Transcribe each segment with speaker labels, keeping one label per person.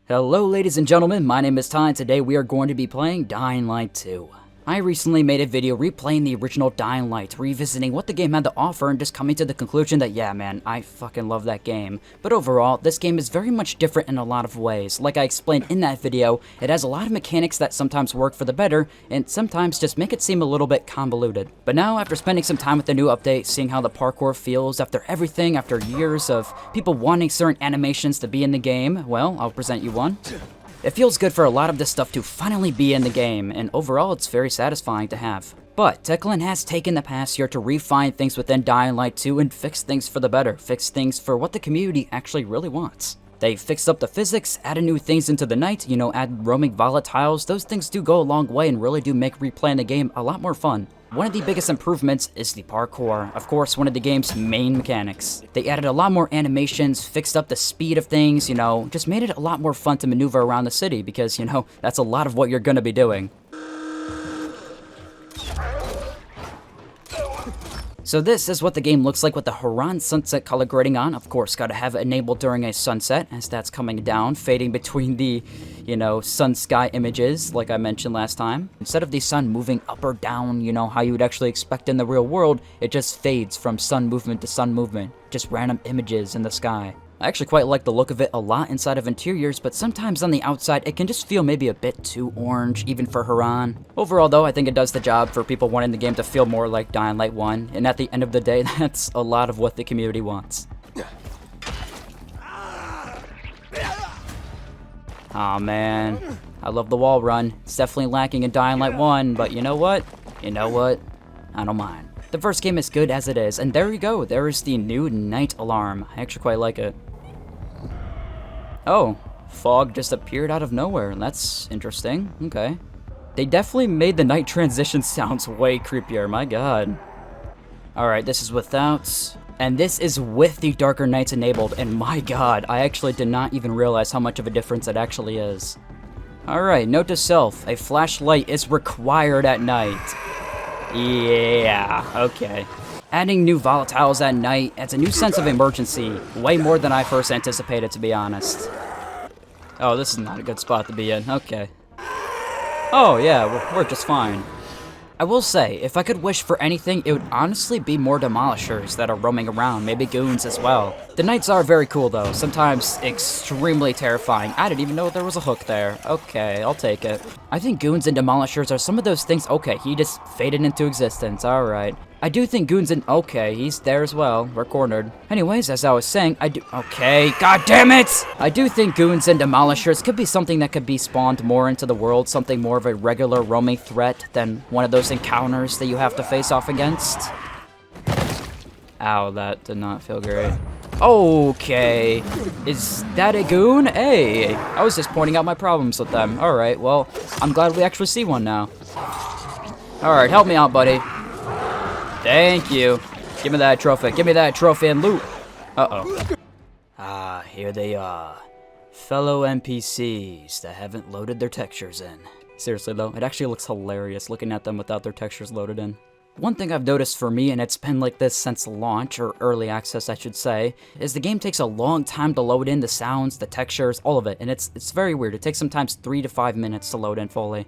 Speaker 1: Hello ladies and gentlemen, my name is Ty and today we are going to be playing Dying Light 2. I recently made a video replaying the original Dying Light, revisiting what the game had to offer and just coming to the conclusion that yeah man, I fucking love that game. But overall, this game is very much different in a lot of ways. Like I explained in that video, it has a lot of mechanics that sometimes work for the better, and sometimes just make it seem a little bit convoluted. But now, after spending some time with the new update, seeing how the parkour feels, after everything, after years of people wanting certain animations to be in the game, well, I'll present you one. It feels good for a lot of this stuff to finally be in the game, and overall it's very satisfying to have. But Techland has taken the past year to refine things within Dying Light 2 and fix things for the better, fix things for what the community actually really wants. They fixed up the physics, added new things into the night, add roaming volatiles. Those things do go a long way and really do make replaying the game a lot more fun. One of the biggest improvements is the parkour, of course one of the game's main mechanics. They added a lot more animations, fixed up the speed of things, just made it a lot more fun to maneuver around the city because, that's a lot of what you're gonna be doing. So this is what the game looks like with the Huron sunset color grading on. Of course, gotta have it enabled during a sunset as that's coming down, fading between the, sun sky images like I mentioned last time. Instead of the sun moving up or down, how you would actually expect in the real world, it just fades from sun movement to sun movement. Just random images in the sky. I actually quite like the look of it a lot inside of interiors, but sometimes on the outside it can just feel maybe a bit too orange, even for Huron. Overall though, I think it does the job for people wanting the game to feel more like Dying Light 1, and at the end of the day, that's a lot of what the community wants. Aw man, I love the wall run. It's definitely lacking in Dying Light 1, but you know what? I don't mind. The first game is good as it is, and there you go, there is the new night alarm. I actually quite like it. Oh, fog just appeared out of nowhere. That's interesting. Okay. They definitely made the night transition sounds way creepier, my god. Alright, this is without, and this is with the darker nights enabled, and my god, I actually did not even realize how much of a difference it actually is. Alright, note to self, a flashlight is required at night. Yeah, okay. Adding new volatiles at night adds a new sense of emergency, way more than I first anticipated, to be honest. Oh, this is not a good spot to be in, okay. Oh yeah, we're just fine. I will say, if I could wish for anything, it would honestly be more demolishers that are roaming around, maybe goons as well. The nights are very cool though, sometimes extremely terrifying. I didn't even know there was a hook there. Okay, I'll take it. I think goons and demolishers are some of those things. Okay, he just faded into existence, alright. I do think goons and okay, he's there as well. We're cornered. Anyways, as I was saying, okay, god damn it! I do think goons and demolishers could be something that could be spawned more into the world, something more of a regular roaming threat than one of those encounters that you have to face off against. Ow, that did not feel great. Okay, is that a goon? Hey, I was just pointing out my problems with them. Alright, well, I'm glad we actually see one now. Alright, help me out, buddy. Thank you. Give me that trophy. Give me that trophy and loot. Uh-oh. Ah, here they are. Fellow NPCs that haven't loaded their textures in. Seriously though, it actually looks hilarious looking at them without their textures loaded in. One thing I've noticed for me, and it's been like this since launch, or early access I should say, is the game takes a long time to load in the sounds, the textures, all of it, and it's very weird. It takes sometimes 3 to 5 minutes to load in fully.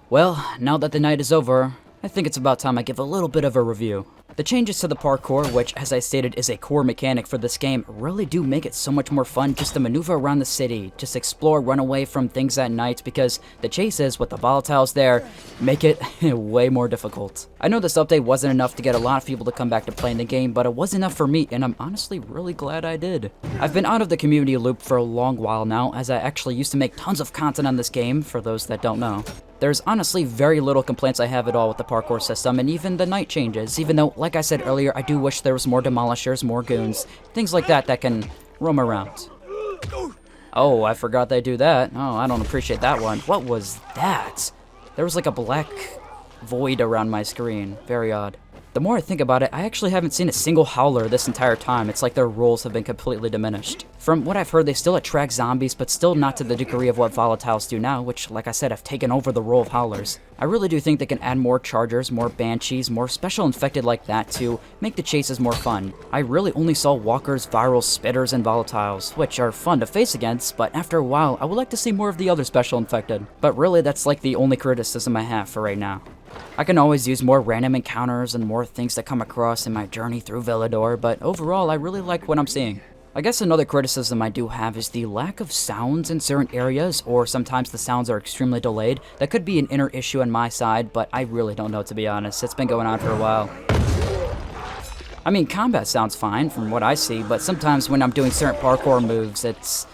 Speaker 1: Well, now that the night is over, I think it's about time I give a little bit of a review. The changes to the parkour, which as I stated is a core mechanic for this game, really do make it so much more fun just to maneuver around the city, just explore, run away from things at night, because the chases with the volatiles there make it way more difficult. I know this update wasn't enough to get a lot of people to come back to playing the game, but it was enough for me, and I'm honestly really glad I did. I've been out of the community loop for a long while now, as I actually used to make tons of content on this game, for those that don't know. There's honestly very little complaints I have at all with the parkour system, and even the night changes, even though, like I said earlier, I do wish there was more demolishers, more goons, things like that that can roam around. Oh, I forgot they do that. Oh, I don't appreciate that one. What was that? There was like a black void around my screen. Very odd. The more I think about it, I actually haven't seen a single howler this entire time. It's like their roles have been completely diminished. From what I've heard, they still attract zombies, but still not to the degree of what volatiles do now, which, like I said, have taken over the role of howlers. I really do think they can add more chargers, more banshees, more special infected like that to make the chases more fun. I really only saw walkers, virals, spitters, and volatiles, which are fun to face against, but after a while, I would like to see more of the other special infected. But really, that's like the only criticism I have for right now. I can always use more random encounters and more things that come across in my journey through Villador, but overall I really like what I'm seeing. I guess another criticism I do have is the lack of sounds in certain areas, or sometimes the sounds are extremely delayed. That could be an inner issue on my side, but I really don't know, to be honest. It's been going on for a while. I mean, combat sounds fine from what I see, but sometimes when I'm doing certain parkour moves, it's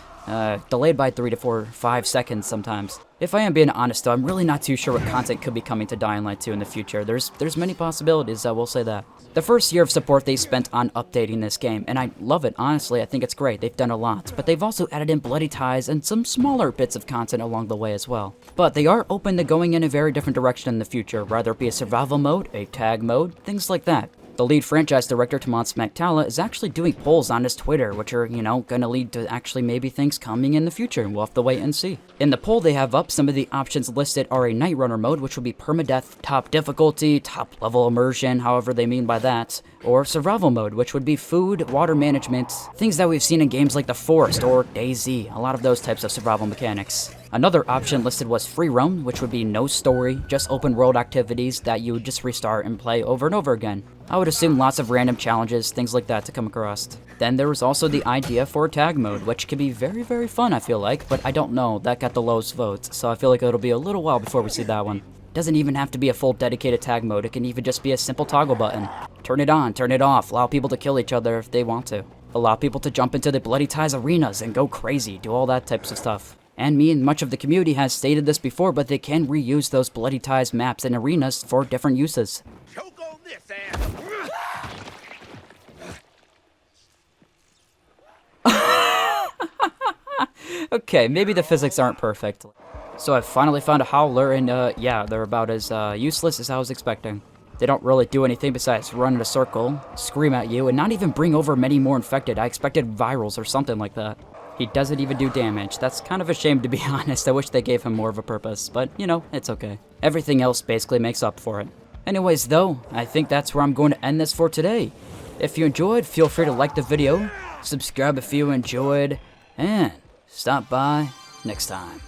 Speaker 1: delayed by 3 to 4, 5 seconds sometimes. If I am being honest though, I'm really not too sure what content could be coming to Dying Light 2 in the future. There's many possibilities, I will say that. The first year of support they spent on updating this game, and I love it, honestly, I think it's great, they've done a lot. But they've also added in Bloody Ties and some smaller bits of content along the way as well. But they are open to going in a very different direction in the future, whether it be a survival mode, a tag mode, things like that. The lead franchise director, Tomas Maktala, is actually doing polls on his Twitter, which are, gonna lead to actually maybe things coming in the future. We'll have to wait and see. In the poll they have up, some of the options listed are a Night Runner mode, which would be permadeath, top difficulty, top level immersion, however they mean by that, or survival mode, which would be food, water management, things that we've seen in games like The Forest or DayZ, a lot of those types of survival mechanics. Another option listed was free roam, which would be no story, just open world activities that you would just restart and play over and over again. I would assume lots of random challenges, things like that to come across. Then there was also the idea for a tag mode, which could be very, very fun, I feel like, but I don't know, that got the lowest votes, so I feel like it'll be a little while before we see that one. Doesn't even have to be a full dedicated tag mode, it can even just be a simple toggle button. Turn it on, turn it off, allow people to kill each other if they want to. Allow people to jump into the Bloody Ties arenas and go crazy, do all that types of stuff. And me and much of the community has stated this before, but they can reuse those Bloody Ties maps and arenas for different uses.
Speaker 2: Choke on this ass.
Speaker 1: Okay, maybe the physics aren't perfect. So I finally found a howler, and yeah, they're about as useless as I was expecting. They don't really do anything besides run in a circle, scream at you, and not even bring over many more infected. I expected virals or something like that. He doesn't even do damage. That's kind of a shame, to be honest. I wish they gave him more of a purpose, but it's okay. Everything else basically makes up for it. Anyways though, I think that's where I'm going to end this for today. If you enjoyed, feel free to like the video, subscribe if you enjoyed, and stop by next time.